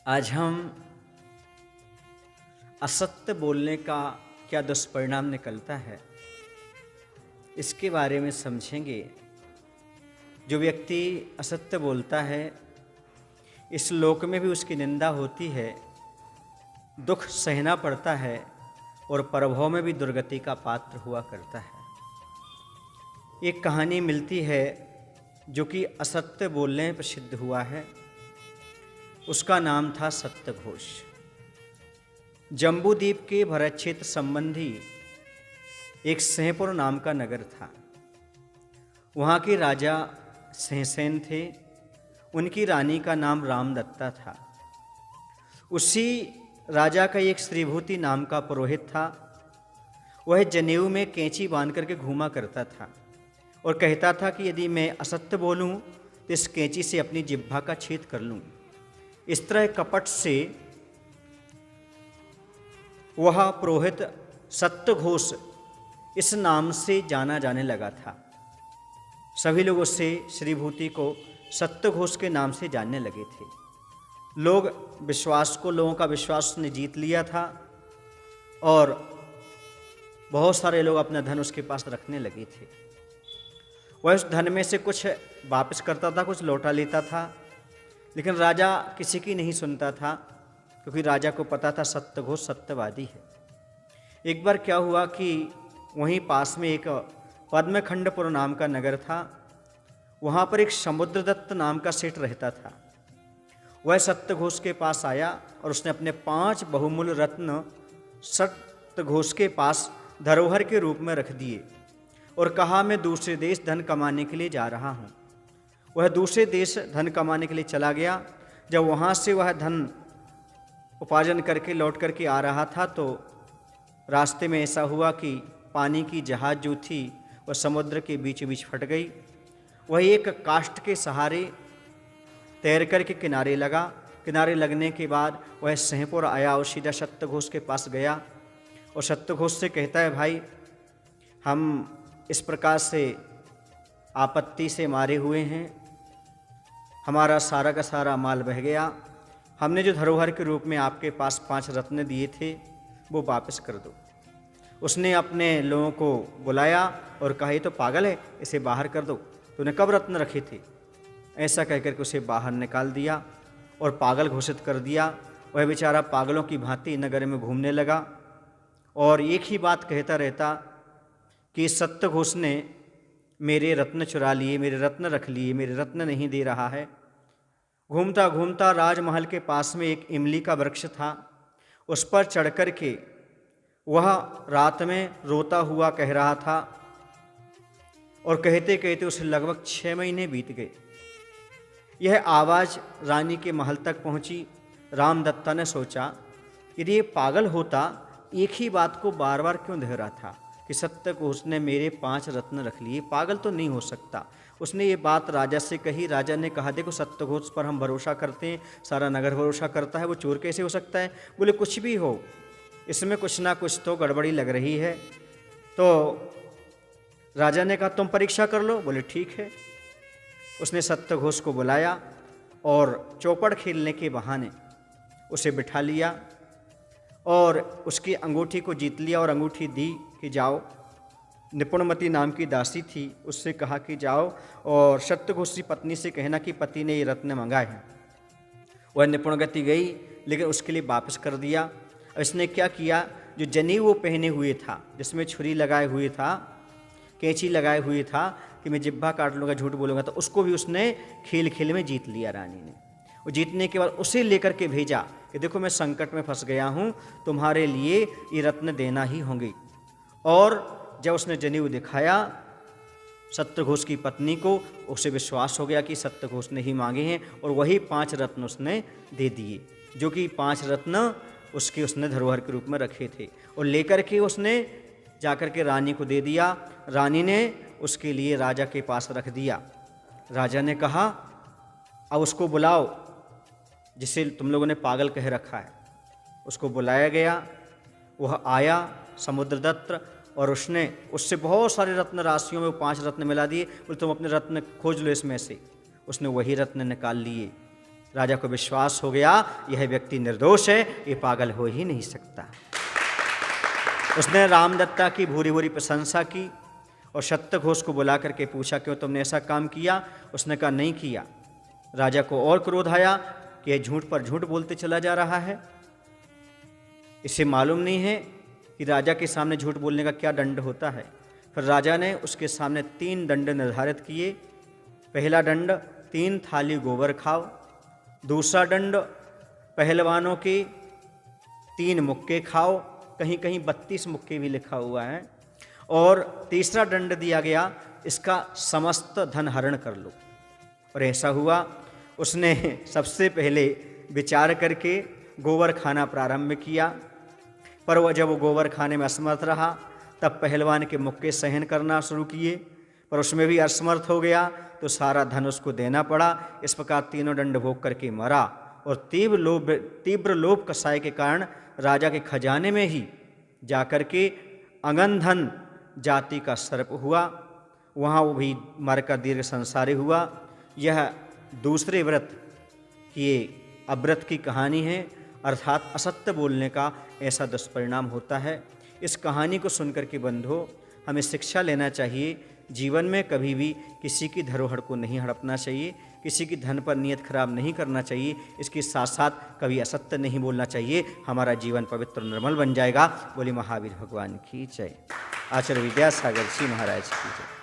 आज हम असत्य बोलने का क्या दुष्परिणाम निकलता है, इसके बारे में समझेंगे। जो व्यक्ति असत्य बोलता है, इस लोक में भी उसकी निंदा होती है, दुख सहना पड़ता है और परभव में भी दुर्गति का पात्र हुआ करता है। एक कहानी मिलती है जो कि असत्य बोलने में प्रसिद्ध हुआ है। उसका नाम था सत्यघोष। जम्बूद्वीप के भरत क्षेत्र संबंधी एक सिंहपुर नाम का नगर था। वहाँ के राजा सिंहसेन थे। उनकी रानी का नाम रामदत्ता था। उसी राजा का एक श्रीभूति नाम का पुरोहित था। वह जनेऊ में कैंची बांध करके घूमा करता था और कहता था कि यदि मैं असत्य बोलूं तो इस कैंची से अपनी जिह्वा का छेद कर लूं। इस तरह कपट से वह पुरोहित सत्यघोष इस नाम से जाना जाने लगा था। सभी लोग उससे श्रीभूति को सत्यघोष के नाम से जानने लगे थे। लोगों का विश्वास उसने जीत लिया था और बहुत सारे लोग अपना धन उसके पास रखने लगे थे। वह उस धन में से कुछ वापस करता था, कुछ लौटा लेता था, लेकिन राजा किसी की नहीं सुनता था, क्योंकि राजा को पता था सत्यघोष सत्यवादी है। एक बार क्या हुआ कि वहीं पास में एक पद्मखंडपुर नाम का नगर था। वहाँ पर एक समुद्रदत्त नाम का सेठ रहता था। वह सत्यघोष के पास आया और उसने अपने 5 बहुमूल्य रत्न सत्यघोष के पास धरोहर के रूप में रख दिए और कहा, मैं दूसरे देश धन कमाने के लिए जा रहा हूँ। वह दूसरे देश धन कमाने के लिए चला गया। जब वहाँ से वह धन उपार्जन करके लौट करके आ रहा था तो रास्ते में ऐसा हुआ कि पानी की जहाज जो थी वह समुद्र के बीच बीच फट गई। वह एक काष्ठ के सहारे तैर करके किनारे लगा। किनारे लगने के बाद वह सिंहपुर आया और सीधा सत्यघोष के पास गया और सत्यघोष से कहता है, भाई हम इस प्रकार से आपत्ति से मारे हुए हैं, हमारा सारा का सारा माल बह गया। हमने जो धरोहर के रूप में आपके पास 5 रत्न दिए थे वो वापस कर दो। उसने अपने लोगों को बुलाया और कहा, ये तो पागल है, इसे बाहर कर दो, तूने कब रत्न रखे थे? ऐसा कहकर के उसे बाहर निकाल दिया और पागल घोषित कर दिया। वह बेचारा पागलों की भांति नगर में घूमने लगा और एक ही बात कहता रहता कि सत्यघोष ने मेरे रत्न चुरा लिए, मेरे रत्न रख लिए, मेरे रत्न नहीं दे रहा है। घूमता घूमता राजमहल के पास में एक इमली का वृक्ष था। उस पर चढ़ कर के वह रात में रोता हुआ कह रहा था और कहते कहते उसे लगभग 6 महीने बीत गए। यह आवाज़ रानी के महल तक पहुंची। रामदत्ता ने सोचा, यदि ये पागल होता एक ही बात को बार बार क्यों दोहरा था कि सत्यघोष ने मेरे 5 रत्न रख लिए, पागल तो नहीं हो सकता। उसने ये बात राजा से कही। राजा ने कहा, देखो सत्यघोष पर हम भरोसा करते हैं, सारा नगर भरोसा करता है, वो चोर कैसे हो सकता है? बोले, कुछ भी हो, इसमें कुछ ना कुछ तो गड़बड़ी लग रही है। तो राजा ने कहा, तुम परीक्षा कर लो। बोले, ठीक है। उसने सत्यघोष को बुलाया और चौपड़ खेलने के बहाने उसे बिठा लिया और उसकी अंगूठी को जीत लिया और अंगूठी दी कि जाओ। निपुणमती नाम की दासी थी, उससे कहा कि जाओ और सत्यघोष की पत्नी से कहना कि पति ने ये रत्न मंगाए हैं। वह निपुणगति गई लेकिन उसके लिए वापस कर दिया। इसने क्या किया, जो जनेऊ वो पहने हुए था, जिसमें छुरी लगाए हुए था, कैंची लगाए हुए था कि मैं जिह्वा काट लूँगा, झूठ बोलूँगा, तो उसको भी उसने खेल खेल में जीत लिया रानी ने। और जीतने के बाद उसे लेकर के भेजा कि देखो मैं संकट में फंस गया हूँ, तुम्हारे लिए ये रत्न देना ही होंगे। और जब उसने जनेऊ दिखाया सत्यघोष की पत्नी को, उसे विश्वास हो गया कि सत्यघोष ने ही मांगे हैं और वही 5 रत्न उसने दे दिए, जो कि 5 रत्न उसने धरोहर के रूप में रखे थे। और लेकर के उसने जाकर के रानी को दे दिया। रानी ने उसके लिए राजा के पास रख दिया। राजा ने कहा, अब उसको बुलाओ जिसे तुम लोगों ने पागल कह रखा है। उसको बुलाया गया। वह आया समुद्रदत्त और उसने उससे बहुत सारे रत्न राशियों में 5 रत्न मिला दिए। बोले, तुम अपने रत्न खोज लो इसमें से। उसने वही रत्न निकाल लिए राजा को विश्वास हो गया यह व्यक्ति निर्दोष है, ये पागल हो ही नहीं सकता। उसने रामदत्ता की भूरी भूरी प्रशंसा की और सत्यघोष को बुला करके पूछा क्यों तुमने ऐसा काम किया। उसने कहा नहीं किया। राजा को और क्रोध आया कि यह झूठ पर झूठ बोलते चला जा रहा है, इसे मालूम नहीं है कि राजा के सामने झूठ बोलने का क्या दंड होता है। फिर राजा ने उसके सामने 3 दंड निर्धारित किए। पहला दंड 3 थाली गोबर खाओ, दूसरा दंड पहलवानों के 3 मुक्के खाओ, कहीं कहीं 32 मुक्के भी लिखा हुआ है, और तीसरा दंड दिया गया इसका समस्त धन हरण कर लो। और ऐसा हुआ। उसने सबसे पहले विचार करके गोबर खाना प्रारंभ किया, पर वह जब वो गोबर खाने में असमर्थ रहा तब पहलवान के मुक्के सहन करना शुरू किए, पर उसमें भी असमर्थ हो गया तो सारा धन उसको देना पड़ा। इस प्रकार तीनों दंड भोग करके मरा। और तीव्र लोभ कसाय के कारण राजा के खजाने में ही जाकर के अंगनधन जाति का सर्प हुआ, वहाँ वो भी मरकर दीर्घ संसारी हुआ। यह दूसरे व्रत की अव्रत की कहानी है, अर्थात असत्य बोलने का ऐसा दुष्परिणाम होता है। इस कहानी को सुनकर के बंधुओं हमें शिक्षा लेना चाहिए, जीवन में कभी भी किसी की धरोहर को नहीं हड़पना चाहिए, किसी की धन पर नियत खराब नहीं करना चाहिए, इसके साथ साथ कभी असत्य नहीं बोलना चाहिए। हमारा जीवन पवित्र निर्मल बन जाएगा। बोली महावीर भगवान की जय। आचार्य विद्यासागर जी महाराज की जय।